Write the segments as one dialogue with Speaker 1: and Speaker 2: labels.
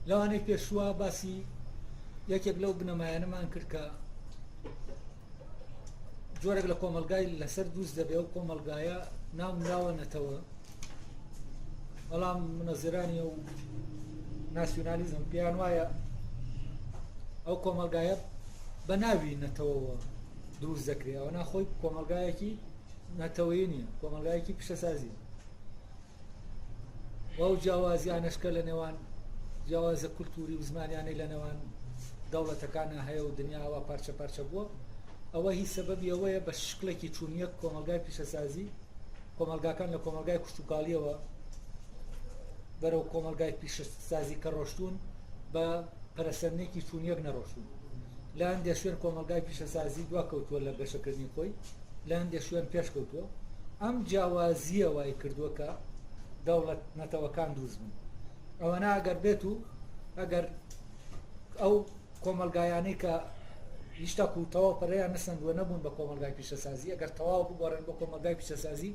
Speaker 1: لەوانەی پێشوە باسی یەکێک لەو بنەمایانەمان کرد کە جۆرێک لە کۆمەلگای لەسەر دووست دەبێ و کۆمەلگایە ناونراوەنەتەوە بەڵام منەزیرانی و ناسیۆنالیزم پێیان وایە ئەو کۆمەلگایە بە ناوی نەتەوەوە دروست دەکرێت ئەوە ناخۆی کۆمەلگایەکی نەتەوەیی نییە کۆمەلگایەکی پیشەسازی و جیاوازیانەشکە لە نێوان جیاوازە کولتوری و زمانیانەی لە نێوان دەوڵەتەکانە هەیە و دنیاوە پارچە پارچە بووە ئەوە هی سەبەبی ئەوەیە بە شکلێکی چوونیە کۆمەلگای پیشەسازی کۆمەلگاکان لە کۆمەلگای کوچووکاڵیەوە بەرەو کۆمەلگای پیشەسازی کە ڕۆشتون بە پەرەسەندێکی چوونیەک نەڕۆشتون لە هەندێک شوێن کۆمەلگای پیشەسازی دواکەوتووە لە گەشەکردنی خۆی لە هەندێک شوێن پێش کەوتووە ئەم جیاوازیە وای کردووە کە دەوڵەت نەتەوەکان دروست بوون ئەوەنە ئەگەر بێت و ئەگەر ئەو کۆمەلگایانەی کە هیچ و تەواو پەرەیان نەسەندووە نەبوون بە کۆمەلگای پیشەسازی ئەگەر تەواو بگۆڕێن بە کۆمەلگای پیشەسازی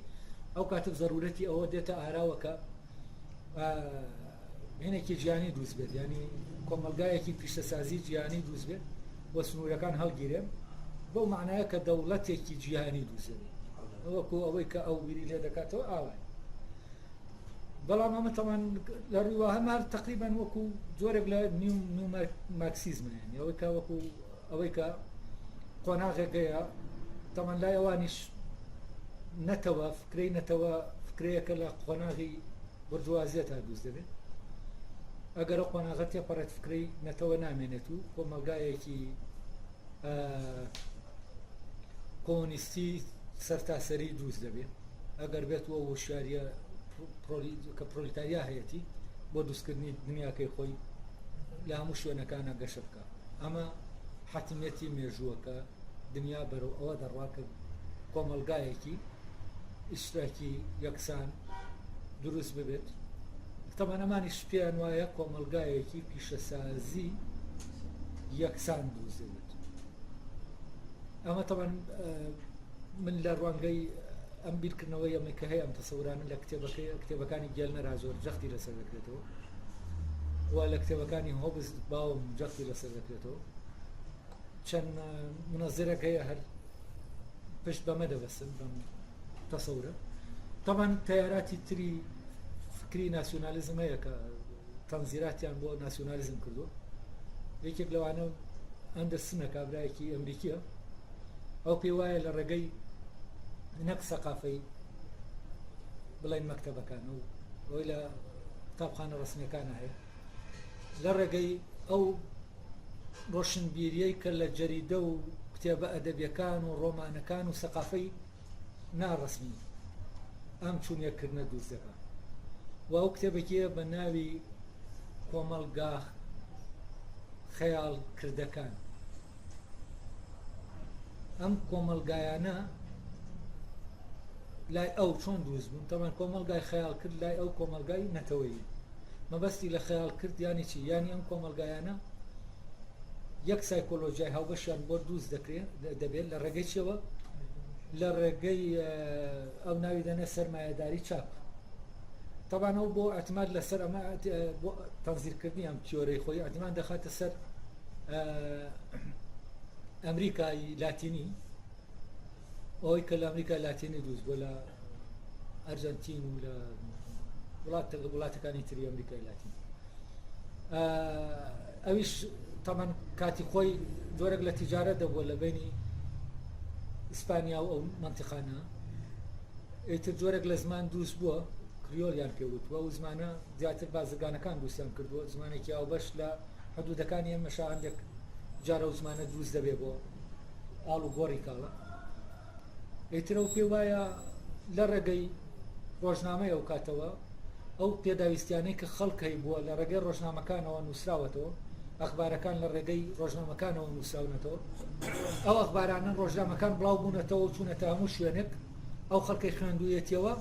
Speaker 1: ئەو کاتب زەرورەتی ئەوە دێتە ئاراوە کە هێنێکی جیانی دروست بێت ینی کۆمەلگایەکی پیشەسازی جیانی دروست بێت بۆ سنوورەکان هەڵگیرێن بۆ معنایە کە دەوڵەتێکی جیهانی دروست بێت وەکو ئەوەی کە ئەو بیری لێ دەکاتەوە ئاوای بەڵام ئەمە تەمان لە ڕوویوە هەمار تقریبان وەکو جۆرێک لە نیو مارکسیزمە ئەوەی کە وەکو ئەوەی کە قۆناغێکەیە تەمان لای ئەوانیش نەتەوە فکرەی نەتەوە فکرەیەکە لە قۆناغی بورژوازیە تا دروست دەبێت ئەگەر ئەو قۆناغە تێپەڕێت فکرەی نەتەوە نامێنێت و کۆمەلگایەکی کۆمونیستی سەرتاسەری دروست دەبێت ئەگەر بێت وە وشاریە کە پرۆلیتاریا هەیەی بۆ دروستکردنی دنیاکەی خۆی لە هەموو شوێنەکانە گەشە بکە ئەمە حتمیەتی مێژووەکە دنیا بەرەو ئەوە دەڕواکە کۆمەلگایەکی ئیشتراکی یەکسان دروست ببێت تەمانەمانیش پێیان وایە کۆمەلگایەکی پیشەسازی یەکسان دروست دەبێت ئەمە تەمان من لە ڕوانگەی ئەم بیرکردنەوەی ئەمە کە هەیە ئەم تەسەورانە لە کتێبەکانی گێلنەرا زۆر جەختی لەسەر دەکرێتەوە و لە کتێبەکانی هۆبز باوم جەختی لەسەر دەکرێتەوە چەند منەزیرێک هەیە هەر پشت بەمە دەبەستن بەم تەسەورە تەمان تەیاراتی تری فکری ناسیۆنالیزم هەیە کە تەنزیراتیان بۆ ناسیۆنالیزم کردووە یەکێک لەوانە ئەندەرسنە کابرایەکی ئەمریکیە ئەو پێی وایە لە ڕێگەی نەک سەقافەی بڵین مەکتەبەکان و ئەوەی لە قوتابخانە ڕسمیەکانە هەیە لە ڕێگەی ئەو ڕۆشنبیریەی کە لە جەریدە و کتێبە ئەدەبیەکان و ڕۆمانەکان و سەقافەی ناڕسمی ئەم چوونیەکردنە دروست دەکات و ئەو کتێبێکیە بە ناوی کۆمەلگا خەیاڵ کردەکان ئەم کۆمەلگایانە لای ئەو چۆن دروست بوون تەمان کۆمەلگای خەیاڵ کرد لای ئەو کۆمەلگای نەتەوەیی مەبەستی لە خەیاڵ کرد ینی چی ینی ئەم کۆمەلگایانە یەک سایکۆلۆژیای هاوبەشیان بۆ دروست دەبێت لە ڕێگەی چیەوە لە ڕێگەی ئەو ناوی دەنە سەرمایەداری چاپ تەبان ئەو بۆ ئەتماد لەسەر ئەمە بۆ تەنزیرکردنی ئەم تیۆرەی خۆی ئەتمان دەخاتە سەر ئەمریکای لاتینی ئەوەی کە لە ئەمریکای لاتینی دروست بۆ لە ئەرجەنتین و لە وڵاتەکانی تری ئەمریکای لاتین ئەویش تەمان کاتی خۆی جۆرێک لە تیجارەت دەبووە لە بینی ئیسپانیا و ئەو منتیقانە ئیتر جۆرێک لە زمان دروست بووە کریۆلیان پێوتوە و زمانە زیاتر بازرگانەکان دروستیان کردووە زمانێکی ئاوبەش لە حدودەکانی ئێمەشا هەندێک جارە و زمانە دروست دەبێ بۆ ئاڵ و گۆڕی کاڵە ئیتر ئەو پێ وایە لە ڕێگەی ڕۆژنامەی ئەو کاتەوە ئەو پێداویستیانەی کە خەڵکەی بووە لە ڕێگەی ڕۆژنامەکانەوە نووسراوەتەوە ئەخبارەکان لە ڕێگەی ڕۆژنامەکانەوە نووسراونەتەوە ئەو ئەخبارانە ڕۆژنامەکان بڵاو بوونەتەوە چوونەتە هەموو شوێنێک ئەو خەڵکەی خوێندوویەتیەوە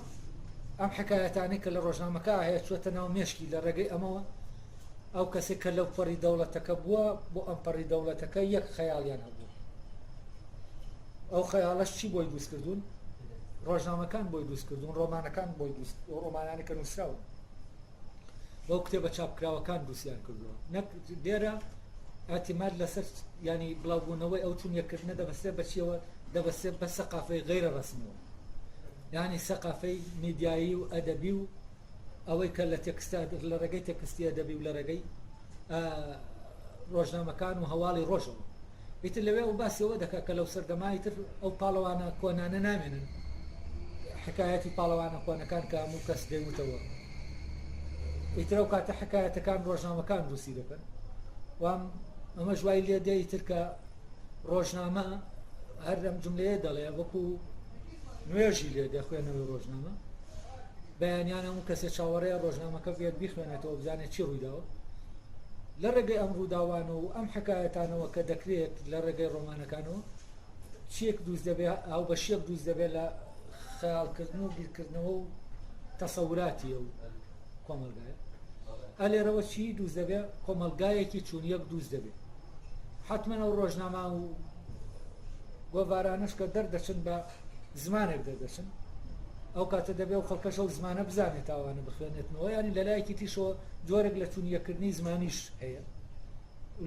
Speaker 1: ئەم حکایەتانەی کە لە ڕۆژنامەکە هەیە چوەتە ناو مێشکی لە ڕێگەی ئەمەوە ئەو کەسێک کە لەو پەڕی دەوڵەتەکە بووە بۆ ئەم پەڕی دەوڵەتەکە یەک خەیاڵیان هەبوو ئەو خەیاڵەش چی بۆی دروست کردوون ڕۆژنامەکان بۆی دروست کردوون ڕۆمانەکان بۆی دروست ڕۆمانانی کە نووسراون بەو کتێبە چاپکراوەکان دروستیان کردووە نەک لێرە ئاعتیماد لەسەر ینی بڵاوبوونەوەی ئەو چوونیەکردنە دەبەستێت بەچیەوە دەبەستێت بە سەقافەی غەیرە ڕەسمیەوە ینی سەقافەی میدیایی و ئەدەبی و ئەوەی کە لە تێکستە لە ڕێگەی تێکستی ئەدەبی و لە ڕێگەی ڕۆژنامەکان و هەواڵی ڕۆژەوە ئیتر لەوێ و باسیەوە دەکات کە لەو سەردەمای تر ئەو پاڵەوانە کۆنانە نامێنن حکایەتی پاڵەوانە کۆنەکان کە هەموو کەس دەیوتەوە ئیتر ئەو کاتە حکایەتەکان ڕۆژنامەکان دروستی دەکەن وام ئەمە ژوای لێ دێ تر کە ڕۆژنامە هەر ئەم جملەیە دەڵێ وەکو نوێژی لێ دەخوێنەوەی ڕۆژنامە بەیانیان هەموو کەسێک چاوەڕێیە ڕۆژنامەکە بێت بیخوێنێتەوە بزانێت چی ڕوویداوە لە ڕێگەی ئەم ڕووداوانەوە و ئەم حکایەتانەوە کە دەکرێت لە ڕێگەی ڕۆمانەکانەوە چیەک دروست دەبێت ئەو بەشیەک دروست دەبێت لە خەیاڵکردن و بیرکردنەوە و تەسەوراتی و کۆمەلگایە ئەلێرەوە چی دروست دەبێت کۆمەلگایەکی چوونیەک دروست دەبێت حتمما ئەو ڕۆژنامە و گۆڤارانش کە دەردەچن بە زمانێک دەردەچن ئەو کاتە دەبێت و خەڵکەش ئەو زمانە بزانێت تاوانە بخوێنێتنەوە ینی لە لایەکی تیشەوە جۆرێک لە چوونیەکردنی زمانیش هەیە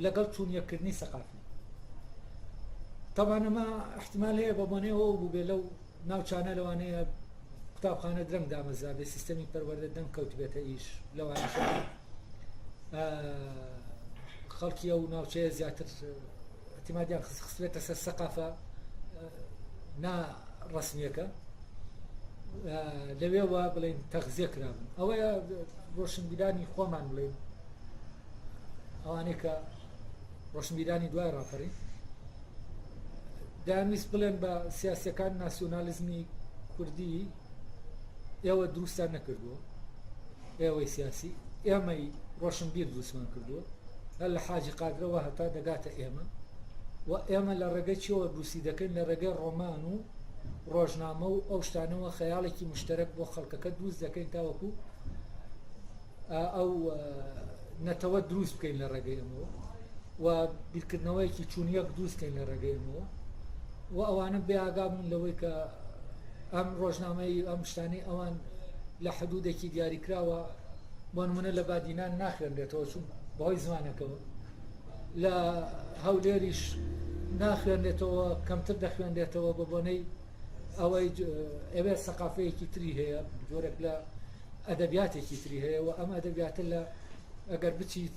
Speaker 1: لەگەڵ چوونیەکردنی سەقافی تەوانەمە احتیمال هەیە بە بۆنێەوە بوو بێ لەو ناوچانە لەوانەیە قوتابخانە درەنگ دامەزا بێ سیستەمی پەروەردە دەنگ کەوت بێتە ئیش لەوانە خەڵکی ئەو ناوچەیە زیاتر احتیمادیان خستوێتە سەر سەقافە ناڕەسمیەکە لەوێوە بڵێن تەغزیە کرابن ئەوەیە ڕۆشنبیرانی خۆمان بڵێن ئەوانەیە کە ڕۆشنبیرانی دوای ڕاپەڕی دەیانویست بڵێن بە سیاسیەکان ناسیۆنالیزمی کوردی ئێوە دروستان نەکردووە ئێوەی سیاسی ئێمەی ڕۆشنبیر دروستمان کردووە هەر لە حاجی قادرەوە هەتا دەگاتە ئێمە و ئێمە لە ڕێگەی چیەوە دروستی دەکەین لە ڕێگەی ڕۆمان و ڕۆژنامە و ئەو شتانەوە خەیاڵێکی مشترک بۆ خەڵکەکە دروست دەکەین تاوەکو ئەو نەتەوە دروست بکەین لە ڕێگەی ئەمەوە و بیرکردنەوەیەکی چوونیەک دروستکەین لە ڕێگەی ئەمەوە و ئەوانە بێئاگابوون لەوەی کە ئەم ڕۆژنامەی ئەم شتانەی ئەوان لە حدودێکی دیاریکراوە بۆ نمونە لە بادینان ناخوێنرێتەوە چون بەهۆی زمانەکەەوە لە هەولێریش ناخوێنرێتەوە کەمتر دەخوێنرێتەوە بە بۆنەی ئەوەی ئەوێ سەقافەیەکی تری هەیە جۆرێک لە ئەدەبیاتێکی تری هەیە و ئەم ئەدەبیاتە لە ئەگەر بچیت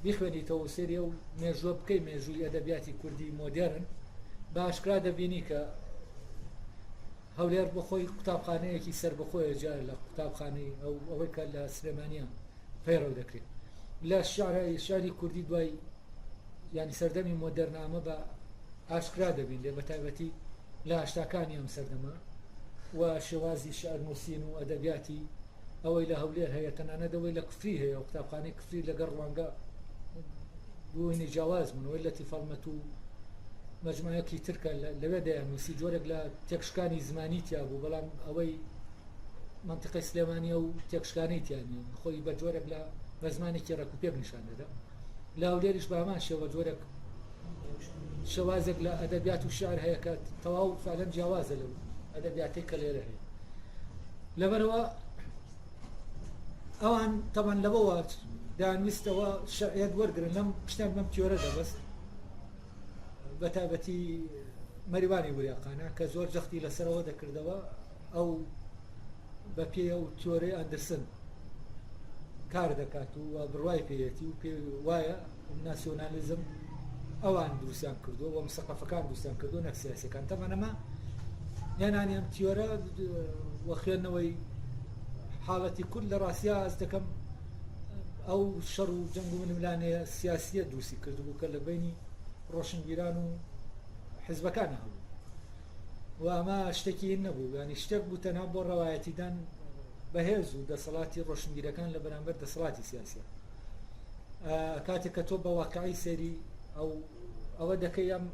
Speaker 1: بیخوێنیتەوە سێریە و مێژوە بکەی مێژووی ئەدەبیاتی کوردی مۆدێرن باشکرا دەبینی کە هەولێر بەخۆی قوتابخانەیەکی سەر بەخۆیە جار لە قوتابخانەی ئەوەی کە لە سلێمانیە پەیڕەو دەکرێت لە شاری کوردی دوای ینی سەردەمی مۆدەرنامە بە ئاشکرا دەبین لێ بە تایبەتی لە هەشتاکانی ئەم سەردەما و شێوازی شارنووسین و ئەدەبیاتی ئەوەی لە هەولێر هەیە تەنانەتەوەی لە کوفری هەیە و قوتابخانەی کوفری لەگەڵ ڕوانگە بوونی جیاواز بوونەوەی لە تیفەڵمەت و مەجموعەیەکی ترکە لەوێ دەیانووسی جۆرێک لە تێکشکانی زمانی تیا بوو بەڵام ئەوەی منتیقی سلێمانیە و تێکشکانەی تیانە خۆی بە جۆرێک لە بە زمانێکی ڕێکوپێک نیشان دەدا لە هەولێریش بامان شێوە جۆرێک شێوازێک لە ئەدەبیات و شعر هەیە کە تەواو فعلەن جیاوازە لەو ئەدەبیاتەی کە لێرە هەیە لەبەرەوە ئەوان تەمان لەبەوە دەیانویستەوە شەرعیەت وەرگرن لەم شتیان بەم تیۆرە دەبەست بە تایبەتی مەریوانی وریاقانە کە زۆر جەختی لەسەرەوە دەکردەوە ئەو بە پێی ئەو تیۆرەی ئەندرسن کار دەکات و بڕوای پێیەتی و پێ وایە ناسیۆنالیزم ئەوان دروستیان کردووە و مستەقەفەکان دروستیان کردو نەک سیاسیەکان تەمەنەمە یانانی ئەم تیۆرە وە خوێندنەوەی حاڵەتی کورد لە ڕاستیا ئەس دەکەم ئەو شەڕ و جەنگ و ململانەیە سیاسیە دروستی کردبوو کە لە بینی ڕۆشنبیران و حیزبەکان هەبوو و ئەمە شتێکی نەبوو ینی شتێک بوو تەنها بۆ ڕەوایەتیدان بەهێز و دەسەڵاتی ڕۆشنبیرەکان لە بەرامبەر دەسەڵاتی سیاسیە کاتێک کە تۆ بە واقعی سێری ئەوە دەکەی ئەم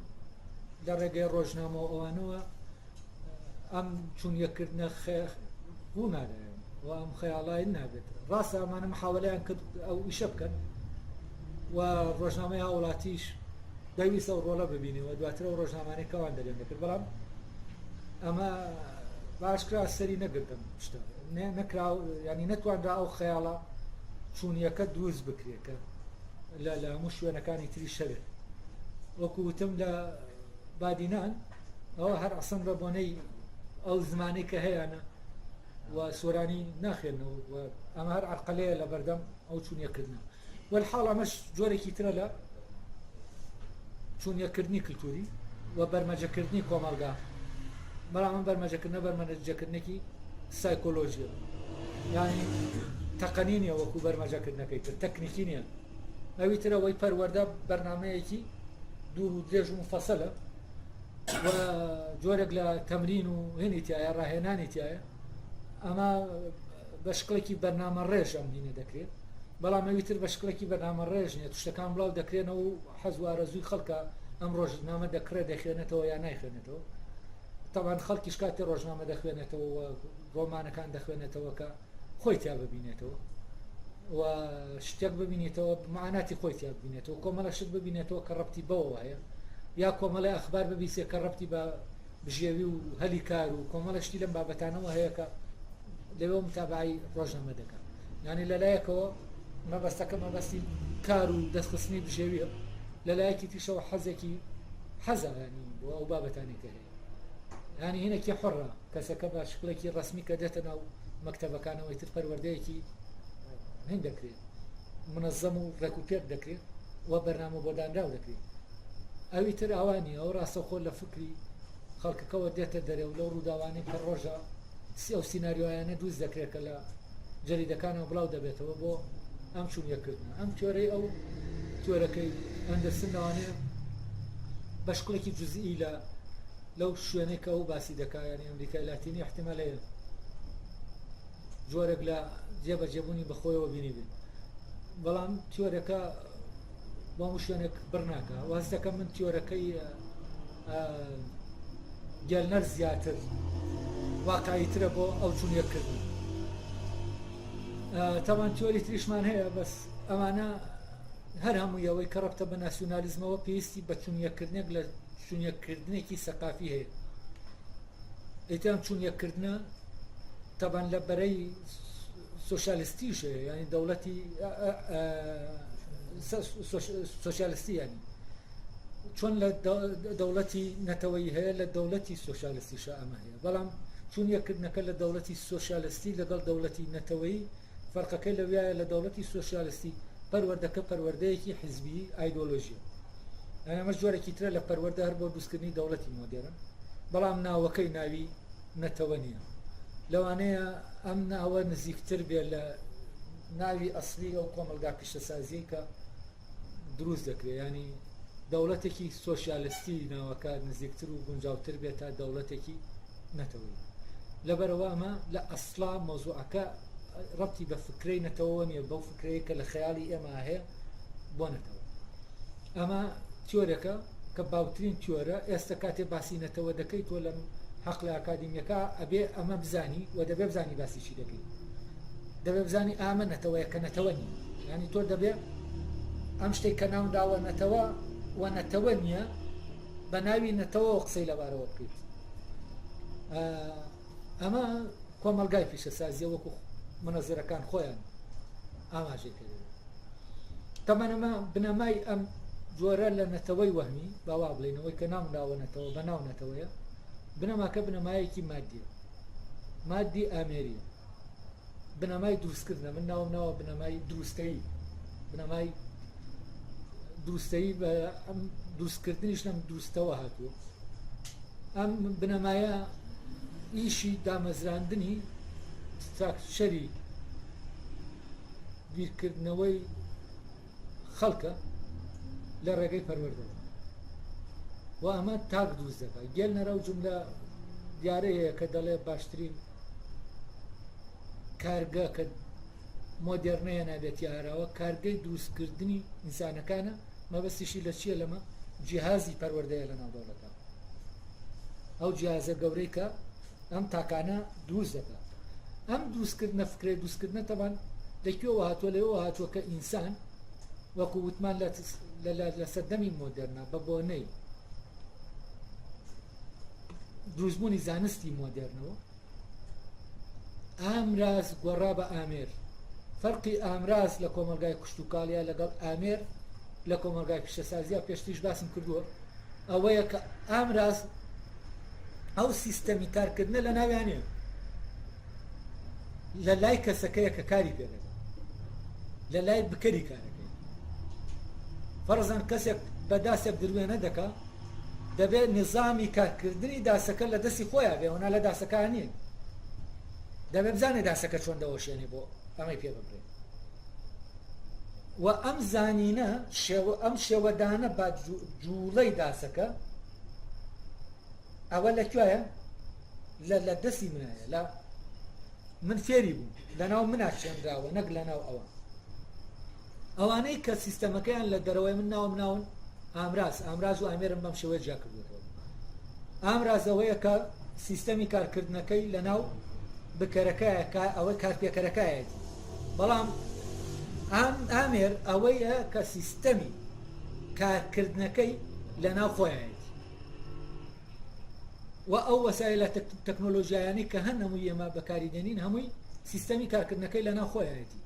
Speaker 1: لە ڕێگەی ڕۆژنامە و ئەوانەوە ئەم چوونیەکردنە بوو نادایە و ئەم خەیاڵای نابێت ڕاستە ئەمانە محاوەلەیان کرد ئەو ئیشە بکەن و ڕۆژنامەی هاوڵاتیش دەویستە ئەو ڕۆڵە ببینیەوە دواتر ئەو ڕۆژنامانەی کەوان دەرێن دەکرد بەڵام ئەمە باشکرا سەری نەگرتم شتە نەکرا ینی نەتوانرا ئەو خەیاڵە چوونیەکە دروست بکرێتکە لە هەموو شوێنەکانی تری شەوێت وەکوتم لە بادینان ئەوە هەر ئەسن بە بۆنەی ئەو زمانی کە هەیەە و سۆرانی ناخێنەوە ئەمە هەر عەرقەلەیە لە بەردەم ئەو چوونیەکردنە والحاڵ ئەمەش جۆرێکی ترە لە چوونیەکردنی کلتوری و بەرمەجەکردنی کۆمەلگا بەڵام ئەم بەرمەجەکردنە بەرمەجەکردنێکی سایکۆلۆژیە یعنی تەقەنی نیە وەکو بەرمەجەکردنەکەی تر تەکنیکی نییە ئەوی ترەوەی پەروەردە بەرنامەیەکی دوور و درێژ و مفەسەلە و جۆرێک لە تەمرین و هێنی تایە ڕاهێنانی تایە ئەمە بە شکڵێکی بەرنامە ڕێژ ئەم دینە دەکرێت بەڵام ئەوی تر بە شکڵێکی بەرنامە ڕێژ نیە توشتەکان بڵاو دەکرێنەوە و حەز و ئارەزووی خەڵکە ئەم ڕۆژنامە دەکرێت دەخوێنێتەوە یان نایخوێنێتەوە تەوان خەڵکیش کاتی ڕۆژنامە دەخوێنێتەوە و ڕۆمانەکان دەخوێنێتەوە کە خۆی تیا ببینێتەوە و شتێک ببینێتەوە معناتی خۆی تیا ببینێتەوە کۆمەڵە شت ببینێتەوە کە ڕەبتی بەوە هەیە یا کۆمەڵی ئەخبار ببیسێ کە ڕەبتی بە بژێوی و هەلی کار و کۆمەڵە شتی لەم بابەتانەوە هەیە کە لەوێ متابعی ڕۆژنامە دەکات یعنی لەلایەکەوە مەبەستەکە مەبەستی کار و دەستخستنی بژێویە لەلایەکی تیشەوە حەزێکی حەزە ینی بۆ ئەو بابەتانێکە هەیە ینی هینێکی حڕە کەسەکە بە شکڵێکی ڕسمی کە دێتە ناو مەکتەبەکانەوەی تر پەروەردەیەکی هەند دەکرێت منەظەم و ڕێکوپێک دەکرێت و بەرنامە بۆ دانراو دەکرێت ئەوی تر ئەوانی ئەو ڕاستەخۆ لە فکری خەڵکەکەەوە دێتە دەرێ و لەو ڕووداوانی کە ڕۆژە ئەو سیناریۆیانە دروست دەکرێت کە لە جەریدەکانەوە بڵاو دەبێتەوە بۆ ئەم چوونیەکردن ئەم تۆرەی ئەو تۆرەکەی ئەندەرسن لەوانەیە بە شکڵێکی جوزئی لەو شوێنێکە و باسی دەکایانی ئەمریکای لاتینی احتیمالەیە جۆرێک لە جێبەجێبوونی بەخۆیەوە بینی بێت بەڵام تیۆرەکە بۆ هەموو شوێنێک بڕناکە واز دەکەم من تیۆرەکەی گەلنەر زیاتر واقعیترە بۆ ئەو چوونیەکردن تاوان تیۆری تریشمان هەیە بەس ئەمانە هەر هەموویەوەی کە ڕەبتە بە ناسیۆنالیزمەوە پێویستی بە چوونیەکردنێک لە چوونیەکردنێکی سەقافی هەیە ئەیتیان چوونیەکردنە تەبان لە بەرەی سۆشیالیستیش هەیە ینی دەوڵەتی سۆشیالیستی ینی چۆن لە دەوڵەتی نەتەوەی هەیە لە دەوڵەتی سۆشیالیستیشە ئەمە هەیە بەڵام چوونیەکردنەکە لە دەوڵەتی سۆشیالیستی لەگەڵ دەوڵەتی نەتەوەی فەرقەکەی لەوایە لە دەوڵەتی سۆشیالیستی پەروەردەکە پەروەردەیەکی حیزبی ئایدۆلۆژیە ئەمە جۆرێکی ترە لە پەروەردە هەر بۆ دروستکردنی دەوڵەتی مۆدێرن بەڵام ناوەکەی ناوی نەتەوە نییە لەوانەیە ئەم ناوە نزیکتر بێ لە ناوی ئەسلی ئەو کۆمەلگا پیشەسازی کە دروست دەکرێت ینی دەوڵەتێکی سۆشیالیستی ناوەکە نزیکتر و گونجاوتر بێت تا دەوڵەتێکی نەتەوەی لەبەرەوە ئەمە لە ئەسڵا مۆزوعەکە ڕەبتی بە فکرەی نەتەوە نیە بەو فکرەیە کە لە خەیاڵی ئێمە هەیە بۆ نەتەوە ئەمە تیۆرەکە کە باوترین تیۆرە ئێستا کاتێ باسی نەتەوە دەکەی تۆ لە حەقلی ئاکادیمیەکە ئەبێ ئەمە بزانی و دەبێ بزانی باسیشی دەکەی دەبێ بزانی ئامە نەتەوەیە کە نەتەوە نی ینی تۆ دەبێ ئەم شتێک کە ناونداوە نەتەوە و نەتەوە نییە بە ناوی نەتەوە قسەی لەبارەوە بکەیت ئەمە کۆمەلگای پیشەسازیە وەکو منەزیرەکان خۆیان ئاماژەی کردن تەمەنەمە بنەمای ئەم جۆرە لە نەتەوەی وەهمی باوا بڵێنەوەی کە ناونداوە نەتەوە بە ناو نەتەوەیە بنەماکە بنەمایەکی مادیە مادی ئامێریە بنەمای دروستکردنە من ناومناوە بنەمای دروستایی بنەمای دروستایی بە ئەم دروستکردنیش لەم دروستەوە هاتووە ئەم بنەمایە ئیشی دامەزراندنی شەری بیرکردنەوەی خەڵکە لە ڕێگەی پەروەردە و ئەمە تاک دروست دەکات گێل نەرە و جملە دیارەیە کە دەڵێ باشترین کارگە کە مۆدێرنەیە نابێت یاراوە کارگەی دروستکردنی ئینسانەکانە مەبەستیشی لە چیە لەمە جیهازی پەروەردەیە لە ناو دەوڵەتە ئەو جیهازە گەورەی کە ئەم تاکانە دروست دەکات ئەم دروستکردنە فکرەی دروستکردنە تەبان لەکوێوە هاتووە لەوە هاتووە کە ئینسان وەکو وتمان لە سەردەمی مۆدێرنە بە بۆنەی دروستبوونی زانستی مۆدێرنەوە ئامراز گۆڕا بە ئامێر فەرقی ئامراز لە کۆمەلگای کوشتتوکالیا لەگەڵ ئامێر لە کۆمەلگای پیشەسازیە پێشتیش باسم کردووە ئەوەیە کە ئامراز ئەو سیستەمی کارکردنە لە ناویانەیە لە لای کەسەکەیە کە کاری پێدەکە لە لای بکەری کارەکەی فەرزان کەسێک بە داسێک دروێنە دەکا دەبێت نظامی کارکردنی داسەکە لە دەستی خۆیان بێ ئەونا لە داسەکان نیە دەبێت بزانێ داسەکە چۆن دەوەشێنێ بۆ ئەمەی پێ ببرێت و ئەم زانینە ئەم شێوەدانە بە جوڵەی داسەکە ئەوە لەکوێیە لە دەستی منایە لە من فێری بوو لەناو منە شێنراوە نەک لەناو ئەوە ئەوانەی کە سیستەمەکەیان لە دەرەوەی من ناون ئامراز و ئامێرم بەم شێوەیە جا کردوێتەوە ئامرازەوەیە کە سیستەمی کارکردنەکەی لەناو بکەرەکەیە ئەوەی کارپێکەرەکەیەتی بەڵام ئامێر ئەوەیە کە سیستەمی کارکردنەکەی لەناو خۆیەتی و ئەو وەسایلە تەکنۆلۆژیایانی کە هەن هەمووی ئێمە بەکاریدێنین هەمووی سیستەمی کارکردنەکەی لەناو خۆیەتی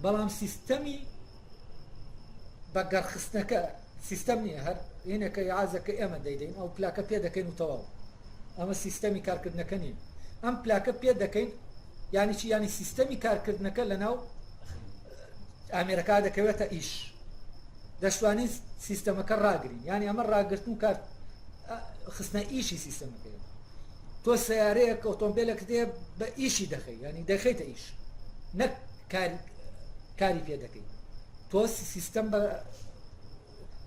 Speaker 1: بەڵام سیستەمی بەگەڕخستنەکە سیستەم نییە هەر هێنەکە یاعازەکە ئێمە دەیدەین ئەو پلاکە پێ دەکەین و تەواو ئەمە سیستەمی کارکردنەکە نیە ئەم پلاکە پێ دەکەین یانی چی ینی سیستەمی کارکردنەکە لەناو ئامێرەکە دەکەوێتە ئیش دەشتوانی سیستەمەکە ڕاگرین ینی ئەمە ڕاگرتن و کار خستنە ئیشی سیستەمەکەی تۆ سیارەیەک ئۆتۆمبیلێک دێ بە ئیشی دەخەی ینی دەخەیتە ئیش نەک کاری پێ دەکەی تۆ سیستەم بە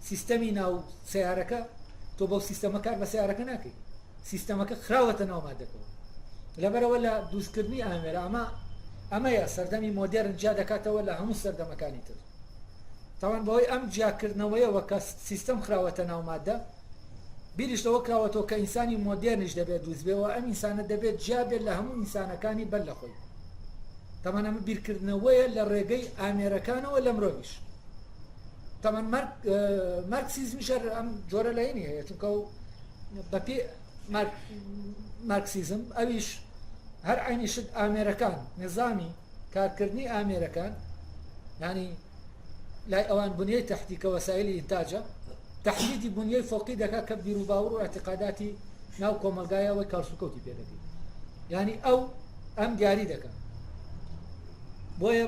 Speaker 1: سیستەمی ناو سیارەکە تۆ بەو سیستەمە کار بە سیارەکە ناکەی سیستەمەکە خراوەتە ناو مادەکەەوە لەبەرەوە لە دروستکردنی ئامێرە ئەمەیە سەردەمی مۆدێرن جیا دەکاتەوە لە هەموو سەردەمەکانی تر تاوان بەوەی ئەم جیاکردنەوەیەوە کە سیستەم خراوەتە ناو مادە بیریشتەوە کراوەتەوە کە ئینسانی مۆدێرنش دەبێت دروستبێەوە ئەم ئینسانە دەبێت جیا بێت لە هەموو ئینسانەکانی بەر لە خۆی تامان ئەمە بیرکردنەوەیە لە ڕێگەی ئامێرەکانەوە لە مرۆڤیش تامان مارکسیزمیشە ئەم جۆرە لایەنی هەیە چونکە بەپێ مارکسیزم ئەویش هەر عینی شت ئامێرەکان نظامی کارکردنی ئامێرەکان ینی لای ئەوان بنیەی تەحتیکە وەسایلی ئینتاجە تحدیدی بنیەی فۆقی دەکات کە بیر و باوەڕ و اعتقاداتی ناو کۆمەلگایەوەی کارسوکەوتی پێ دەکەی ینی ئەم دیاری دەکات بۆیە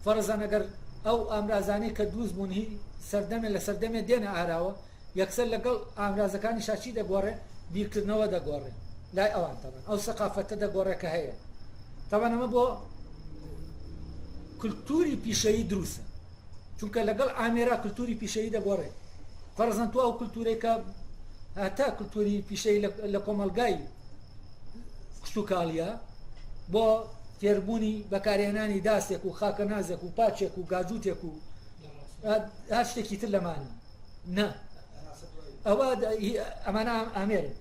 Speaker 1: فەرزان ئەگەر ئەو ئامرازانەی کە دروست بوون هی سەردەمێ لە سەردەمێ دێنە ئاراوە یەکسەر لەگەڵ ئامرازەکانی شاچی دەگۆڕێ بیرکردنەوە دەگۆڕێ لای ئەوان تەبەن ئەو سەقافەتە دەگۆڕێ کە هەیە تەبەن ئەمە بۆ کولتوری پیشەیی دروستە چونکە لەگەڵ ئامێرا کولتوری پیشەیی دەگۆڕێ فەرزان تو ئەو کولتورەی کە هەتا کولتوری پیشەیی لە کۆمەلگای کوشتتوکالیا بۆ فێربوونی بەکارهێنانی داستێک و خاکە نازێک و پاچێک و گاجووتێک و هەر شتێکی تر لەمانە نە ئەوە ئەمانە ئامێرن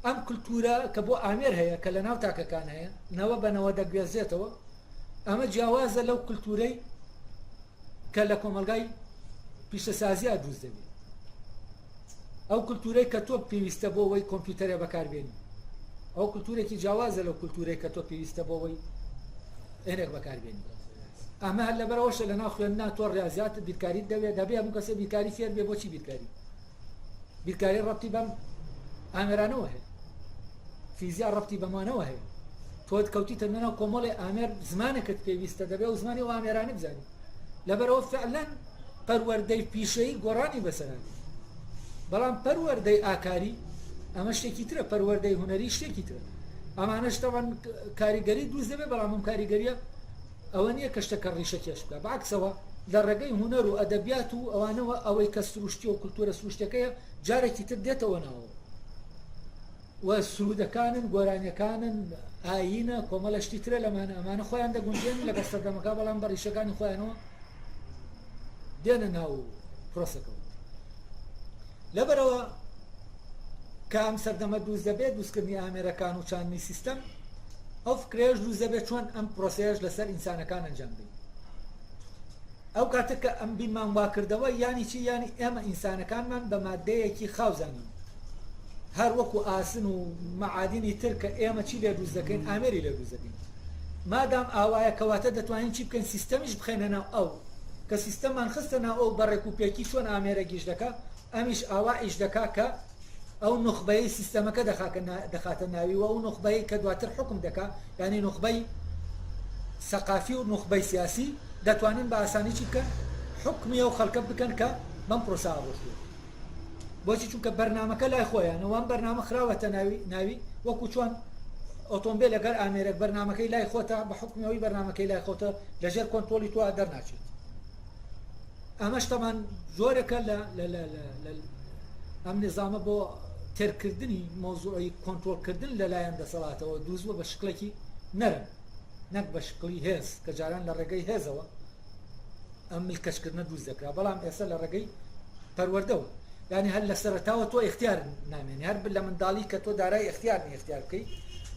Speaker 1: ئەم کولتورە کە بۆ ئامێر هەیە کە لە ناو تاکەکان هەیە نەوە بەنەوە دەگوێزێتەوە ئەمە جیاوازە لەو کولتورەی کە لە کۆمەلگای پیشەسازیە دروست دەبێت ئەو کولتورەی کە تۆ پێویستە بۆ ئەوەی کۆمپیوتەرە بەکاربێنی ئەو کولتورێکی جیاوازە لەو کولتورەی کە تۆ پێویستە بۆ ئەوەی هێنێک بەکاربێنی ئەمە هەر لەبەرەوەشە لە ناو خوێندنا تۆ ڕاضیات بیرکاری دەبێت هەموو کەسێ بیرکاری فێر بێ بۆچی بیرکاری ڕەبتی بەم ئامێرانەوە هەیە فیزیا ڕەبتی بەمانەوە هەیە تۆ کەوتیتە ناو کۆمەڵی ئامێر زمانێکت پێویستە دەبێت و زمانی و ئامێرانە بزانی لەبەرەوە فعلەن پەروەردەی پیشەیی گۆڕانی بەسەرانی بەڵام پەروەردەی ئاکاری ئەمە شتێکی ترە پەروەردەی هونەری شتێکی ترە ئەمانەش تەوان کاریگەری دروست دەبێت بەڵام ئەم کاریگەریە ئەوە نییە کە شتەکە ڕیشە کێش بکە بەعکسەوە لە ڕێگەی هونەر و ئەدەبیات و ئەوانەوە ئەوەی کە سروشتی و کولتورە سروشتەکەیە جارێکی تر دێتەوە ناوە و سرودەکانن گۆرانیەکانن ئاینە کۆمەڵە شتی ترە لەمانە ئەمانە خۆیان دەگونجێن لەگە سەردەمەکە بەڵام بە ڕیشەکانی خۆیانەوە دێنە ناو پرۆسەکەەوە لەبەرەوە کە ئەم سەردەمە دروست دەبێت دروستکردنی ئامێرەکان و چاندنی سیستەم ئەو فکرێش دروست دەبێت چۆن ئەم پرۆسەیەش لەسەر ئینسانەکان ئەنجام بدەین ئەو کاتێک کە ئەم بیرمان واکردەوە یانی چی یانی ئێمە ئینسانەکانمان بە مادەیەکی خاوزانین هەر وەکو ئاسن و مەعادینی تر کە ئێمە چی لێ دروست دەکەین ئامێری لێ دروست دەکەین مادام ئاوایە کەواتە دەتوانین چی بکەین سیستەمیش بخێنە ناو ئەو کە سیستەمان خستە ناو ئەو بەڕێک و پێکی چۆن ئامێرە گیش دەکا ئەمیش ئاوا ئیش دەکا کە ئەو نخبەی سیستەمەکە دەخاتە ناوی و ئەو نخبەی کە دواتر حکم دەکا یعنی نخبەی سەقافی و نخبەی سیاسی دەتوانین بە ئاسانی چی بکەن حکمی ئەو خەڵکە بکەن کە بەم پرۆسە ڕۆشتووە بۆچی چونکە بەرنامەکە لای خۆیان وان بەرنامە خراوەتە ناوی وەکو چۆن ئۆتۆمبیل لەگەر ئامێرێک بەرنامەکەی لای خۆتە بە حکمیەوەی بەرنامەکەی لای خۆتە لەژێر کۆنتۆلی تۆ دەرناچێت ئەمەش تەمان زۆرێکە لە ئەم نظامە بۆ تێرکردنی مۆزوعی کۆنتۆلکردن لەلایەن دەسەڵاتەوە دووزوە بە شکلێکی نەرم نەک بە شکلی هێز کە جاران لە ڕێگەی هێزەوە ئەم ملکەشکردنە دروست دەکرا بەڵام ئێستا لە ڕێگەی پەروەردەوە یعنی هەر لە سەرەتاوە تۆ اختیار نامێنی هەر لە منداڵی کە تۆ دارای اختیارنی اختیار بکەیت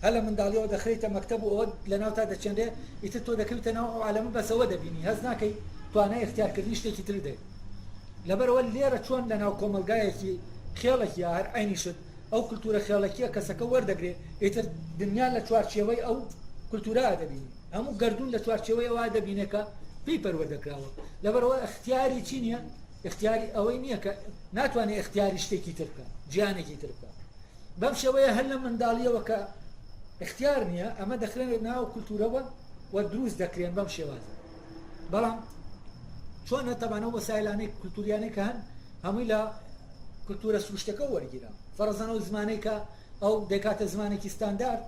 Speaker 1: هەر لە منداڵیەوە دەخرێتە مەکتەب و ئەوە لە ناو تا دەچێنرێ ئیتر تۆ دەکەویتە ناو ئەو عالەمە بەسەوە دەبینی هەز ناکەی توانای اختیارکردنی شتێکی تر دێت لەبەرەوە لێرە چۆن لە ناو کۆمەلگایەکی خێڵێکی هەر عینیشت ئەو کولتورە خێڵەکیە کەسەکە وەردەگرێت ئیتر دنیا لە چوارچێوەی ئەو کولتورە دەبینی هەموو گردون لە چوارچێوەی ئەوە دەبینێکە پێی پەروەردەکراوە لەبەرەوە اختیاری چی نییە اختیاری ئەوەی نییە کە ناتوانێت اختیاری شتێکی تر بکە گیانێکی تر بکە بەم شێوەیە هەر لە منداڵیەوە کە اختیار نییە ئەمە دەخرێنێت ناو کولتورەوە و دروست دەکرێن بەم شێوازە بەڵام چۆنە تەبانەوە وەسایلانەی کولتوریانەی کە هەن هەمووی لە کولتورە سروشتەکە وەرگیرا فەرزانەوە زمانەی کە ئەو دەکاتە زمانێکی ستاندارد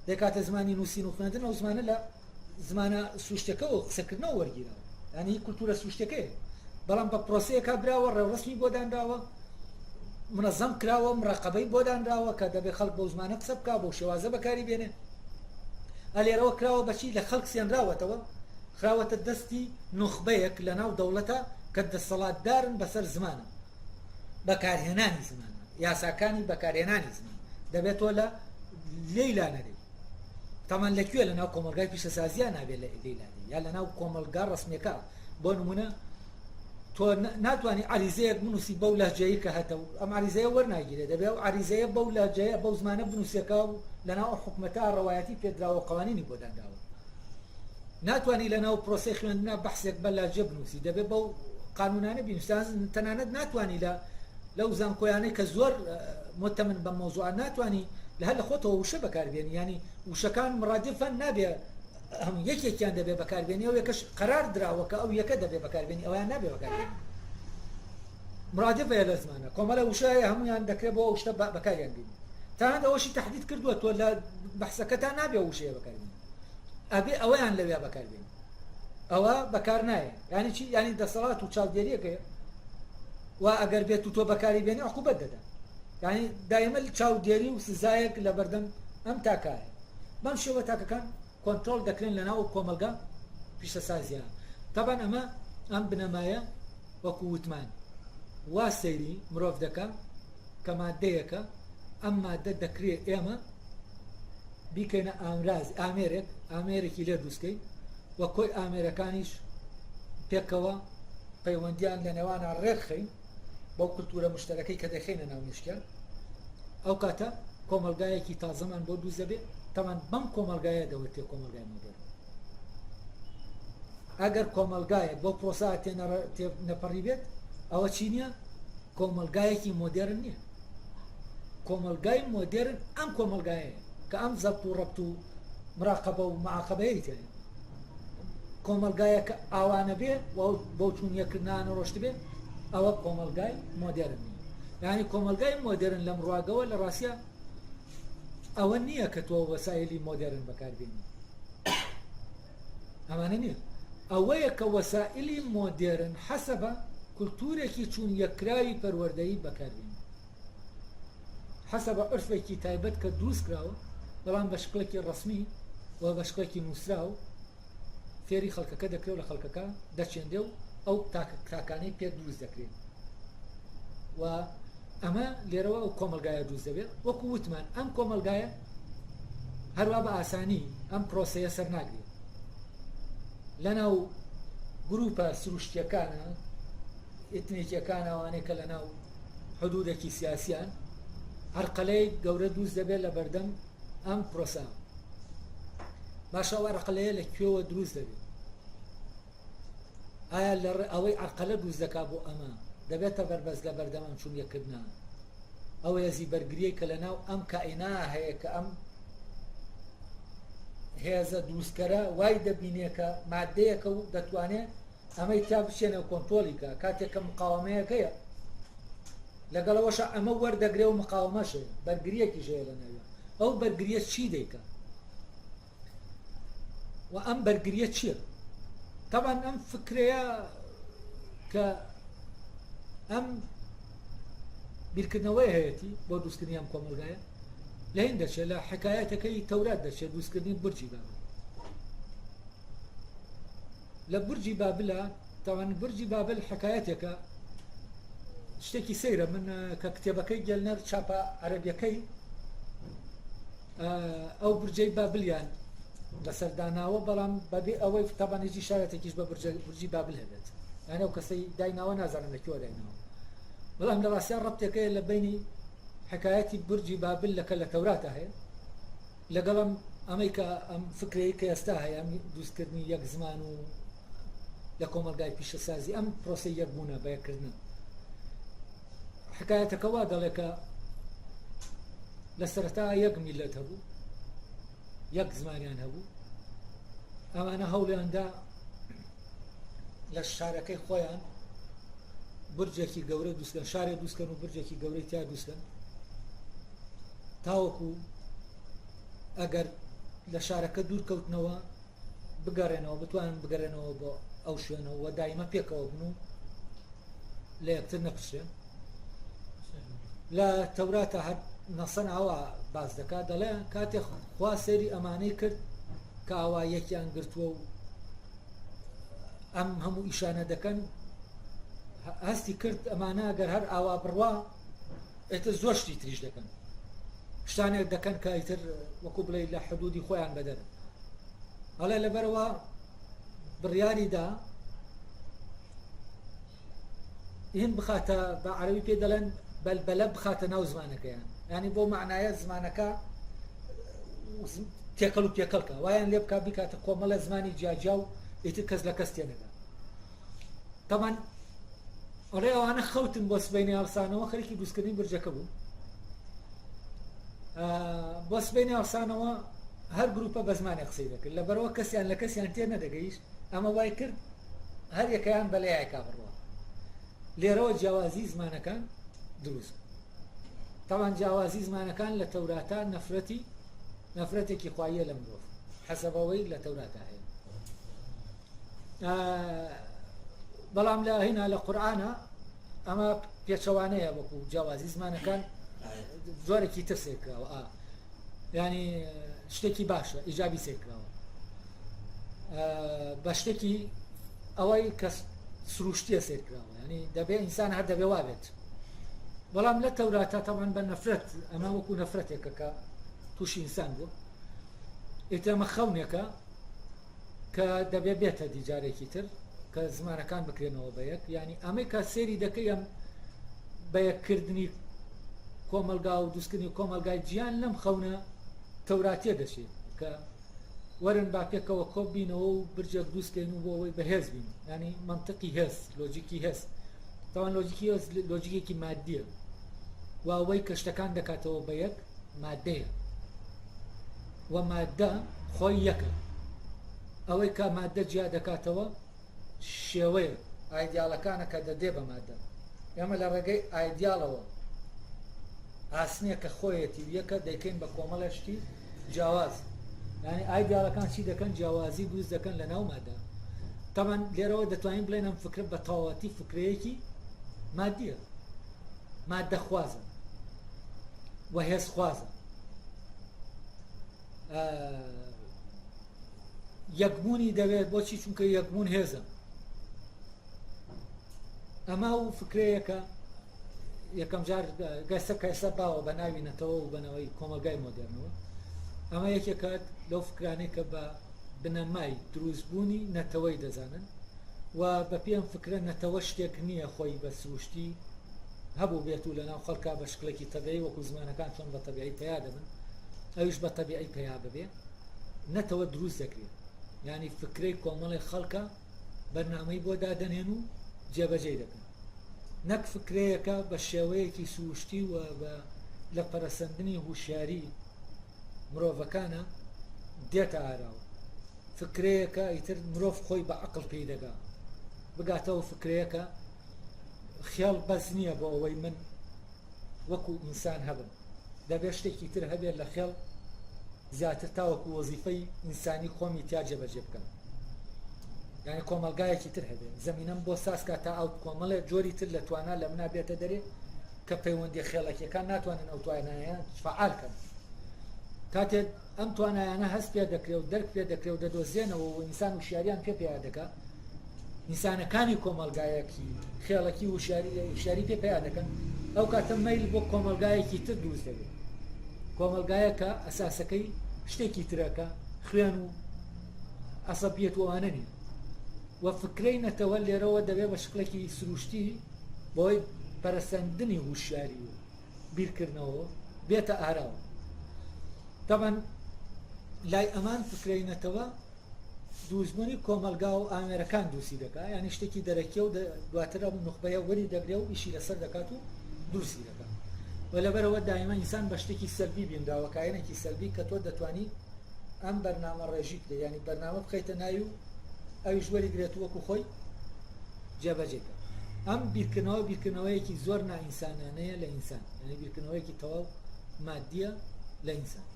Speaker 1: دەکاتە زمانی نووسین و خوێندن ئەو زمانە لە زمانە سروشتەکە و قسەکردنەوە وەرگیرا ینی کولتورە سروشتەکەی بەڵام بە پرۆسەیەکە براوە ڕێوەسمی بۆ دانراوە منەظەم کراوە مراقەبەی بۆ دانراوە کە دەبێت خەڵک بەو زمانە قسە بکا بۆ شێوازە بەکاری بێنێ ئەلێرەوە کراوە بەچی لە خەڵک سێنراوەتەوە خراوەتە دەستی نخبەیەک لە ناو دەوڵەتە کە دەسەڵاتدارن بەسەر زمانە بەکارهێنانی زمانە یاساکانی بەکارهێنانی زمان دەبێتەوە لە لێیلا نەدەی تامان لەکوێ لە ناو کۆمەلگای پیشەسازیان نابێت لە لێیلانی یا لە ناو کۆمەلگا ڕسمێکە بۆ نمونە تۆ ناتوانانی عریزەیەک بنووسی بەو لەهجەیە کە هەتە و ئەم عریزەیە وەرناگیرێت دەبێت عریزەیە بەو لەهجەیە بەو زمانە بنووسەکە و لە ناو حکومەتە ڕەوایەتی پێدراوە قوانینی بۆ دانراوە ناتوانانی لە ناو پرۆسەی خوێندنا بەحسێک بە لەهجە بنووسی دەبێت بەو قانونانە بینویستان تەنانەت ناتوانانی لەو زانکۆیانەی کە زۆر متەمن بە مۆزوعات ناتوانانی لە هەر لە خۆتەوە وشە بەکاربێنی ینی وشەکان مڕادفەن نابێت هەموو یەکێکیان دەبێت بەکاربێنی ئەو یەکەش قەرار دراوە کە ئەو یەکە دەبێت بەکاربێنی ئەویان نابێت بەکاربێنی مرادفەیە لە زمانە کۆمەڵە وشایە هەمویان دەکرێت بۆ ئەو شتە بەکاریان بینی تاند ئەوەشی تهدید کردووە تۆ لە بەحسەکەتان نابێت وشەیە بەکاربێنی ئەبێ ئەوەیان لەوێ بەکاربێنی ئەوە بەکار نایە ینی چی ینی دەسەڵات و چاودێریەکەیە و ئەگەر بێت و تۆ بەکاری بێنی عقوبەت دەدا ینی دایمە چاودێری و سزایەک لە بەردەم ئەم تاکایە بەم شێوە تاکەکان کۆنترۆل دەکرێن لە ناو کۆمەلگا پیشەسازیان تەبان ئەمە ئەم بنەمایە وەکو وتمان وا سەیری مرۆڤ دەکە کە مادەیەکە ئەم مادە دەکرێت ئێمە بیکەینە ئامێرێکی لێ دروستکەی وە کۆی ئامێرەکانیش پێکەوە پەیوەندیان لە نێوانە ڕێکخەین بەو کولتورە مشتەرەکەی کە دەخینە ناو مشکە ئەو کاتە کۆمەلگایەکی تازەمان بۆ دروست دەبێت تەمان بەم کۆمەلگایە دەوێت کۆمەلگای مۆدێرن ئەگەر کۆمەلگایە بۆ پرۆسە نەپەڕی بێت ئەوە چی نییە کۆمەلگایەکی مۆدێرن نییە کۆمەلگای مۆدێرن ئەم کۆمەلگایە کە ئەم زەبط و ڕەبط و مراقەبە و معاقەبەیە تێ کۆمەلگایە کە ئاوانە بێ بۆ چوونیەکردنانە ڕۆشت بێ ئەوە کۆمەلگای مۆدێرن نییە یعنی کۆمەلگای مۆدێرن لە مڕواگەوە لە ڕاستیە ئەوە نییە کە تۆ وەسایلی مۆدێرن بەکاربێنی ئەمانە نییە ئەوەیە کە وەسائلی مۆدێرن حەسەبە کولتورێکی چوون یەکراوی پەروەردەیی بەکاربێنی حەسەبە عرفێکی تایبەت کە دروست کراوە بەڵام بە شکلێکی ڕسمی و بە شکلێکی نووسراو فێری خەڵکەکە دەکرێت لە خەڵکەکە دەچێندێ و ئەو تاکانەی پێ دروست دەکرێت و ئەمە لێرەوە ئەو کۆمەلگایە دروست دەبێت وەکو وتمان ئەم کۆمەلگایە هەروە بە ئاسانی ئەم پرۆسەیە سەرناگرێت لەناو گروپە سروشتیەکانە ئێتنیکیەکانەوانەیە کە لەناو حدودێکی سیاسیان هەرقەلەی گەورە دروست دەبێت لە بەردەم ئەم پرۆسە باشە ئەو عەرقەلەیە لەکوێوە دروست دەبێت؟ ئایا لە ئەوەی عەرقەلە دروست دەکات بۆ ئەمە دەبێتە بەربەز لە بەردەوام چوونیەکردنا ئەو هێزی بەرگریەی کە لەناو ئەم کائینا هەیە کە ئەم هێزە دروستکەرە وای دەبینێ کە مادەیەکە و دەتوانێت ئەمەی تا بچێنە و کۆنتۆلیکە کاتێک کە مقاومەیەکەیە لەگەڵەوەشە ئەمە وەردەگرێ و مقاومەشێ بەرگریەکی ژەیە لە ناوێ ئەو بەرگریە چی دەیکە و ئەم بەرگریە چییە؟ طبعا ئەم فکرەیە کە ئەم بیرکردنەوەی هەیەتی بۆ دروستکردنی ئەم کۆمەلگایە لە هین دەچێت لە حکایەتەکەی تەورات دەچێت دروستکردنی بورجی بابل لە بورجی بابلە طبعا بورجی بابل حکایەتێکە شتێکی سەیرە من کە کتێبەکەی گەلنەر چاپە عەرەبیەکەی ئەو بورجەی بابلیان لەسەرداناوە بەڵام بەبێ ئەوەی تابانێکی شارەتێکیش بە بورجی بابل هەبێت یانە ئەو کەسەی دایناوە نازانم لەکوێوە دایناوە بەڵام لە ڕاستیان ڕەبتێکەیە لە بینی حکایەتی بورجی بابل لەکە لە تەوراتە هەیە لەگەڵم ئەمەی کە ئەم فکرەیە کە ئێستا هەیە ئەم دروستکردنی یەک زمان و لە کۆمەلگای پیشەسازی ئەم پرۆسەی یەکبوونە بە یەککردن حکایەتەکە وا دەڵێ کە لە سەرەتا یەک میلەت هەبوو یەک زمانیان هەبوو ئەمانە هەوڵیاندا لە شارەکەی خۆیان برجێکی گەورە دروستکەن شارێ دروستکەن و برجێکی گەورەی تیا دروستکەن تاوەکو ئەگەر لە شارەکە دوور کەوتنەوە بگەڕێنەوە بتوانن بگەڕێنەوە بۆ ئەو شوێنەوە و دایمە پێکەوە بن و لە یەکتر نەپشێن لە تەوراتە هەر نەسەن ئەوە باز دەکات دەڵێ کاتێک خوا سەیری ئەمانەی کرد کە ئاوا یەکیان گرتووە و ئەم هەموو ئیشانە دەکەن هەستی کرد ئەمانە ئەگەر هەر ئاوا بڕوا ئێتر زۆر شتی تریش دەکەن شتانێک دەکەن کە ئیتر وەکو بڵێ لە حدودی خۆیان بەدەرن هەڵێ لەبەرەوە بڕیاریدا هین بخاتە بە عەرەبی پێ دەڵێن بەلبەلە بخاتە ناو زمانەکەیان ینی بۆ معنایە زمانەکە تێکەڵ و پێکەڵکە وایان لێ بکات بیکاتە کۆمەڵە زمانی جیاجیا و ئیتر کەس لە کەس تێنەدا تەمان ئەڵێ ئەوانە خەوتن بۆ سبەینی هەڵسانەوە خەریکی دروستکردنی برجەکە بوو بۆ سبەینی هەڵسانەوە هەر گروپە بە زمانی قسەی دەکرد لەبەرەوە کەسیان لە کەسیان تێ نەدەگەیشت ئەمە وای کرد هەر یەکەیان بەلایەکا بڕوە لێرەوە جیاوازی زمانەکان دروست طبعا جیاوازی زمانەکان لە تەوراتە نەفرەتێکی خواییە لە مرۆڤ حەسەبەوەی لە تەوراتە هەیە بەڵام لە هینا لە قورئانە ئەمە پێچەوانەیە وەکو جیاوازی زمانەکان زۆرێکی تر سێکراوە ینی شتێکی باشە ئیجابی سێکراوە بە شتێکی ئەوەی کە سروشتیە سێکراوە ینی دەبێ ئینسان هەر دەبێ وابێت بەڵام لە تەوراتە تەمان بە نەفرەت ئەمە وەکو نەفرەتێکە کە تووشی ئینسان بوو ئێتەمە خەونێکە کە دەبێ بێتە دیجارێکی تر کە زمانەکان بکرێنەوە بە یەک ینی ئەمەی کە سێری دەکەی ئەم بە یەککردنی کۆمەلگا و دروستکردنی کۆمەلگای گیان لەم خەونە تەوراتیە دەچێت کە وەرن با پێکەوە کۆ بینەوە و برجێک دروستکەین و بۆ ئەوەی بەهێز بین ینی منطقی هێز لۆجیکی هێز تاوان لۆجیکێکی مادیە و ئەوەی کە شتەکان دەکاتەوە بە یەک مادەیە و مادە خۆی یەکە ئەوەی کە مادە جیا دەکاتەوە شێوەیە ئایدیاڵەکانە کە دەدێ بە مادە ئێمە لە ڕێگەی ئایدیاڵەوە ئاسنیە کە خۆیەتی یەکە دەیکەین بە کۆمەڵەشتی جیاواز ینی ئایدیاڵەکان چی دەکەن جیاوازی دروست دەکەن لە ناو مادە تەمان لێرەوە دەتوانین بڵێن ئەم فکرە بە تەواوەتی فکرەیەکی مادیە مادە خوازە و هێز خوازە یەکبوونی دەوێت بۆچی چونکە یەکبوون هێزە ئەمە و فکرەیەکە یەکەم جار گەستە کەسە باوە بە ناوی نەتەوە و بنەوەی کۆمەلگای مۆدێرنەوە ئەمە یەکێکات لەو فکرانەی کە بە بنەمای دروستبوونی نەتەوەی دەزانن و بە پێم فکرە نەتەوە شتێک نییە خۆی بە سروشتی هەبوو بێت و لەناو خەڵکا بە شکلێکی تەبیعی وەکو زمانەکان چۆن بە تەبیعی پیا دەبن ئەویش بە تەبیعی پیا ببێ نەتەوە دروست دەکرێت ینی فکرەی کۆمەڵی خەڵکە بەرنامەی بۆ دادەنێن و جێبەجێ دەکەن نەک فکرەیەکە بە شێوەیەکی سروشتی و لە پەرەسەندنی هوشیاری مرۆڤەکانە دێتە ئاراوە فکرەیەکە ئیتر مرۆڤ خۆی بە عەقڵ پێی دەگا بگاتەوە فکرەیەکە خیال بەس نییە بۆ ئەوەی من وەکو ئینسان هەبم دەبێت شتێکی تر هەبێت لە خێڵ زیاتر تاوەکو وەزیفەی ئینسانی خۆمی تیا جێبەجێ بکەم یعنی کۆمەلگایەکی تر هەبێت زەمینەم بۆ ساسکە تا ئەو کۆمەڵێ جۆری تر لە توانە لە منا بێتە دەرێ کە پەیوەندی خێڵەکیەکان ناتوانن ئەو توانایان فعال کەن کاتێک ئەم توانایانە هەست پێ دەکرێت و دەرک پێ دەکرێت و دەدۆزێنەوە و ئینسان وشیاریان پێ دەکات ئینسانەکانی کۆمەلگایەکی خێڵەکی وشیاری پێ دەکەن ئەو کاتە مەیل بۆ کۆمەلگایەکی تر دروست دەبێت کۆمەلگایەکە ئەساسەکەی شتێکی ترەکە خوێن و عەسەبیەت وانە نیە و فکرەی نەتەوە لێرەوە دەبێت بە شکلێکی سروشتی بۆی پەرەسەندنی هوشیاری و بیرکردنەوە بێتە ئاراوە طبعا لای ئەمان فکرەی نەتەوە دروستبوونی کۆمەلگا و ئامێرەکان دروستی دەکات یعنی شتێکی دەرەکیە و دواتر ئەم نوخبەیە وەری دەگرێ و ئیشی لەسەر دەکات و دروستی دەکات و لەبەرەوە دائیما ئینسان بە شتێکی سەلبی بینراوە کایەنێکی سەلبی کە تۆ دەتوانی ئەم بەرنامە ڕێژی بدە یعنی بەرنامە بخەیتە ناوی و ئەویش وەری گرێت وەکو خۆی جێبەجێکە ئەم بیرکردنەوەیەکی زۆر نائینسانانەیە لە ئینسان یعنی بیرکردنەوەیەکی تەواو مادیە لە ئینسان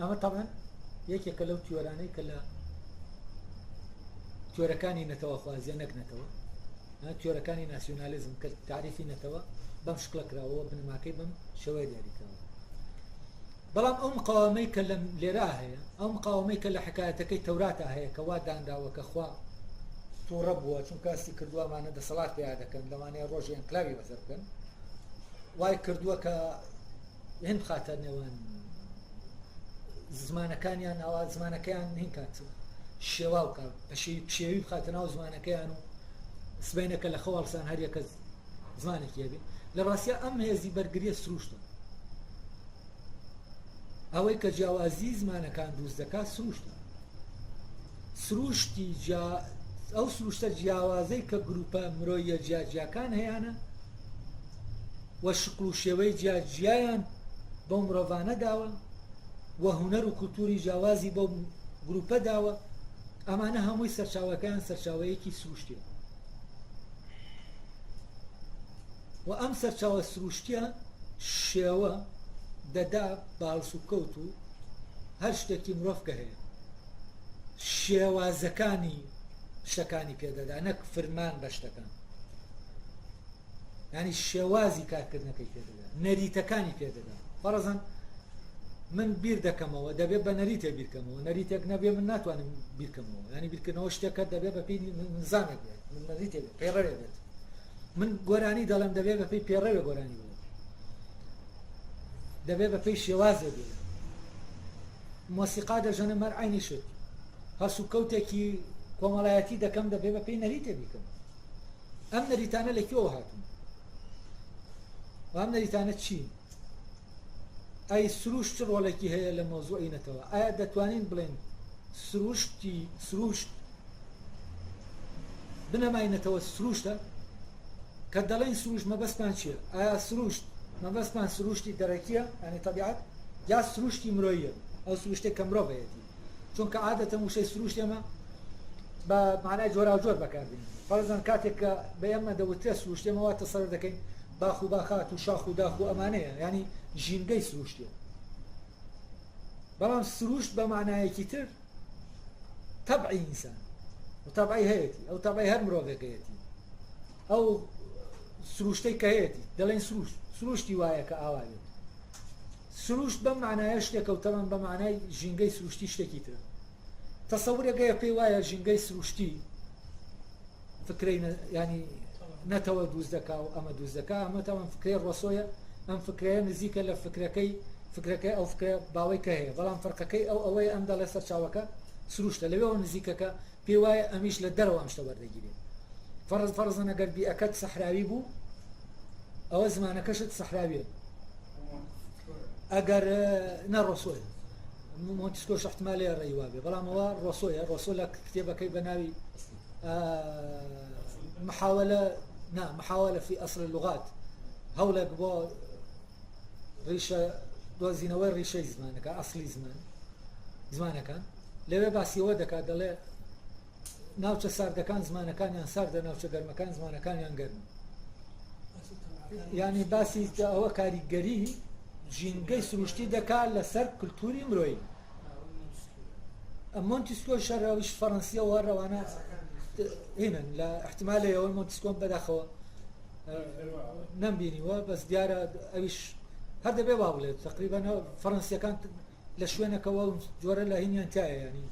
Speaker 1: ئەمە طبعا یەکێکە لەو تیۆرانەی کە لە تیۆرەکانی نەتەوە خوازیە نەک نەتەوە تیۆرەکانی ناسیۆنالیزم کە تعریفی نەتەوە بەم شکلە کراوە بنماکەی بەم شێوەیە دیاریکراوە بەڵام ئەو مقاومەی کە لە لێرە هەیە ئەو مقاومەی کە لە حکایەتەکەی تەوراتە هەیە کە وا دانراوە کە خوا تووڕە بووە چونکە ئەستی کردووەمانە دەسەڵات پێیا دەکەن لەوانەیە ڕۆژیان کلاوی بەسەر بکەن وای کردووە کە هێن بخاتە نێوان زمانەکانیان ئەوە زمانەکەیان هین کات شێواو کە شێوی بخاتە ناو زمانەکەیان و سبەینەکە لە خەواڵسان هەر یەکە زمانێکی هەبێ لە ڕاستیە ئەم هێزی بەرگریە سروشتە ئەوەی کە جیاوازی زمانەکان دروست دەکات سروشتە سروشتی ئەو سروشتە جیاوازەی کە گروپە مرۆیە جیاجیاکان هەیەە و شکل و شێوەی جیاجیایان بەو مرۆڤانە داوە و هونەر و کولتوری جیاوازی بۆ گروپە داوە ئەمانە هەمووی سەرچاوەکان سەرچاوەیەکی سروشتیە و ئەم سەرچاوە سروشتیە شێوە دەدا باڵس و کەوت و هەر شتێکی مرۆڤ کە هەیە شێوازەکانی شتەکانی پێدەدا نەک فرمان بە شتەکان ینی شێوازی کارکردنەکەی پێدەدا نەریتەکانی پێدەدا فەرەزەن من بیر دەکەمەوە دەبێت بە نەریتێ بیرکەمەوە نەریتێک نەبێ من ناتوانم بیرکەمەوە ینی بیرکردنەوە شتێکە دەبێت بە پێی نزانێک بێت من نەریتێ بێت پێڕەوێ بێت من گۆرانی دەڵێم دەبێت بە پێی پێڕەوێ گۆرانی بێت دەبێت بە پێی شێوازە بێت مۆسیقا دەژەنە مەر عینی شت هەسو کەوتێکی کۆمەڵایەتی دەکەم دەبێت بە پێی نەریتێ بیکەم ئەم نەریتانە لەکوێوە هاتوون و ئەم نەریتانە چی ئەی سروشت ڕۆڵێکی هەیە لە مۆزوعی نەتەوە ئایا دەتوانین بڵێن سروشت بنەماینەتەوە سروشتە کە دەڵێن سروشت مەبەستمان چییە ئایا سروشت مەبەستمان سروشتی دەرەکیە ینی تەبیعەت یا سروشتی مرۆییە ئەو سروشتێک کە مرۆڤەیەتی چونکە عادەتەن وشەی سروشت ئێمە بە معنای جۆراوجۆر بەکاردێن فەرزەن کاتێک کە بە ئێمە دەوترێ سروشت ئێمە وا تەسەڕ دەکەین باخ و باخات و شاخ و داخ و ئەمانەیە ینی ژینگەی سروشتیە بەڵام سروشت بە معنایەکی تر تەبعی ئینسان و تەبعی هەیەتی ئەو تەبعی هەر مرۆڤێکەیەتی ئەو سروشتەی کە هەیەتی دەڵێن سروشتی وایە کە ئاوایێت سروشت بەم معنایە شتێکە و تەمان بە معنای ژینگەی سروشتی شتێکی تر تەسەورێکەیە پێی وایە ژینگەی سروشتی فکرەی ینی نەتەوە دروست دەکا و ئەمە دروست دەکا ئەمە تاوان فکرەی ڕۆسۆیە ئەم فکرەیە نزیکە لە فکرەکەی ئەو فکرە باوەی کە هەیە بەڵام فەرقەکەی ئەوەیە ئەم دەڵێ سەرچاوەکە سروشتە لەوێەوە نزیکەکە پێی وایە ئەمیش لە دەرەوە ئەم شتە وەردەگیرێت فەرزەن ئەگەر بیئەکەت سەحراوی بوو ئەوە زمانەکەشت سەحراویە ئەگەر نەڕۆسۆیە مونتسكيۆش احتمالەیە ڕێی وابێ بەڵام ئەوە ڕۆسۆیە ڕۆسۆ لە کتێبەکەی بەناوی محاولة في أصل اللغات هەوڵێک بۆ ڕیشە دۆزینەوەی ڕیشەی زمانەکە ئەسلی زمانەکان لەوێ باسیەوە دەکات دەڵێ ناوچە ساردەکان زمانەکانیان ساردە ناوچە گەرمەکان زمانەکانیان گەرم یعنی باسی ئەوە کاریگەری ژینگەی سروشتی دەکات لەسەر کولتوری مرۆیی مۆنتسکیۆ شەڕەویش فەڕەنسیەوە ڕەوانە هێنن لە احتمالەوە مۆنتسکیۆ بەداخەوە نەمبینیوە بەس دیارە ئەویش هەر دەبێ وا بڵێت تقریبا فەڕەنسیەکان لە شوێنەکەەوە جۆرە لە هینیان تایە ینی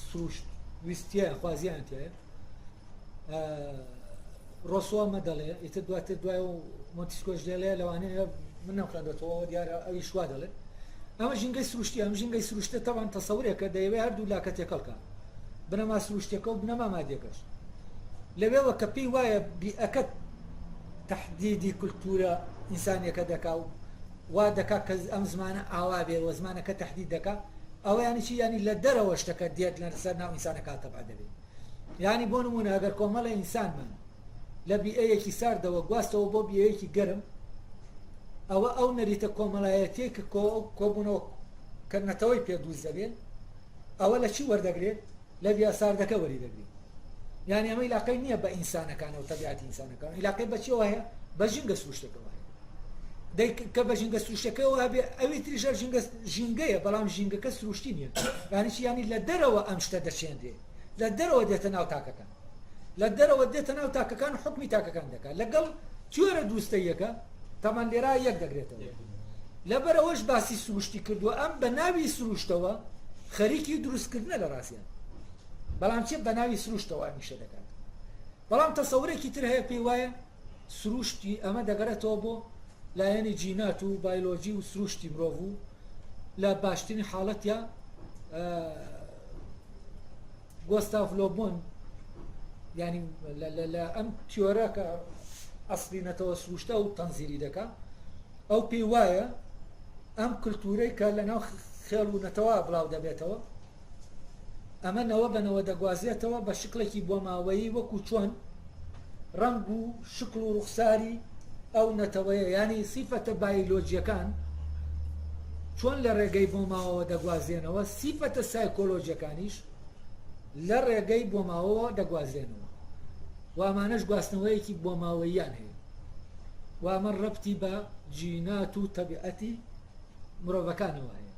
Speaker 1: سروشت ویستیان خوازیان تایە ڕۆسۆمە دەڵێ ئیتر دواتر دوای و مۆنتسکیۆش دەڵێ لەوانەیە من نەخوێندێتەوە دیارە ئەویش وا دەڵێ ئەمە ژینگەی سروشتی ئەم ژینگەی سروشتە تەوان تەسەورێکە دەیەوێ هەردوو لاکە تێکەڵکە بنەما سروشتێکە و بنەما مادێکەش لەوێوە کە پێی وایە بیئەکەت تحدیدی کولتورە ئینسانیەکە دەکا و وا دەکا کە ئەم زمانە ئاوا بێ و زمانەکە تحدید دەکا ئەوە یانی چی ینی لە دەرەوە شتەکە دێت لەسەر ناو ئینسانەکە تەبع دەبێت یعنی بۆ نمونە ئەگەر کۆمەڵە ئینسانمان لە بیئەیەکی ساردەوە گواستەوە بۆ بیئەیەکی گەرم ئەوە ئەو نەریتە کۆمەڵایەتەیە کە کۆبوونەوە کردنەوەی پێ دووز دەبێت ئەوە لە چی وەردەگرێت لە بیا ساردەکە وەری دەگرێت یعنی ئەمە علاقەی نییە بە ئینسانەکان و تەبیعەتی ئینسانەکان علاقەی بەچیەوە هەیە بە ژینگە سروشتەکەەوە کە بە ژینگە سروشتەکەەوە هەبێ ئەوی تریژە ژینگەیە بەڵام ژینگەکە سروشتی نییە یانیچی ینی لە دەرەوە ئەم شتە دەچێندێ لە دەرەوە دێتە ناو تاکەکان لە دەرەوە دێتە ناو تاکەکان حکمی تاکەکان دەکات لەگەڵ جۆرە دووستەیەکە تەمان لێرا یەک دەگرێتەوە لەبەرەوەش باسی سروشتی کردووە ئەم بە ناوی سروشتەوە خەریکی دروستکردنە لە ڕاستیان بەڵام چێ بە ناوی سروشتەوە ئەمیشە دەکات بەڵام تەسەورێکی تر هەیە پێی وایە سروشتی ئەمە دەگەرێتەوە بۆ لایەنی جینات و بایۆلۆژی و سروشتی مرۆڤ و لە باشترین حاڵەتە گۆستاف لۆبۆن ینی لە ئەم تیۆرە کە ئەسڵینەتەوە سروشتە و تەنزیلی دەکات ئەو پێی وایە ئەم کولتورەی کە لەناو خێڵ و نەتەوە بڵاو دەبێتەوە ئەمە نەوە بنەوە دەگوازێتەوە بە شکلێکی بۆ ماوەیی وەکو چۆن ڕنگ و شکل و ڕوخساری ئەو نەتەوەیە ینی سیفەتە بایۆلۆجیەکان چۆن لە ڕێگەی بۆ ماوەوە دەگوازێنەوە سیفەتە سایکۆلۆژیەکانیش لە ڕێگەی بۆ ماوەوە دەگوازێنەوە وامانەش گواستنەوەیەکی بۆ ماوەییان هەیە وامە ڕەبتی بە جینات و تەبیعەتی مرۆڤەکانەوە هەیە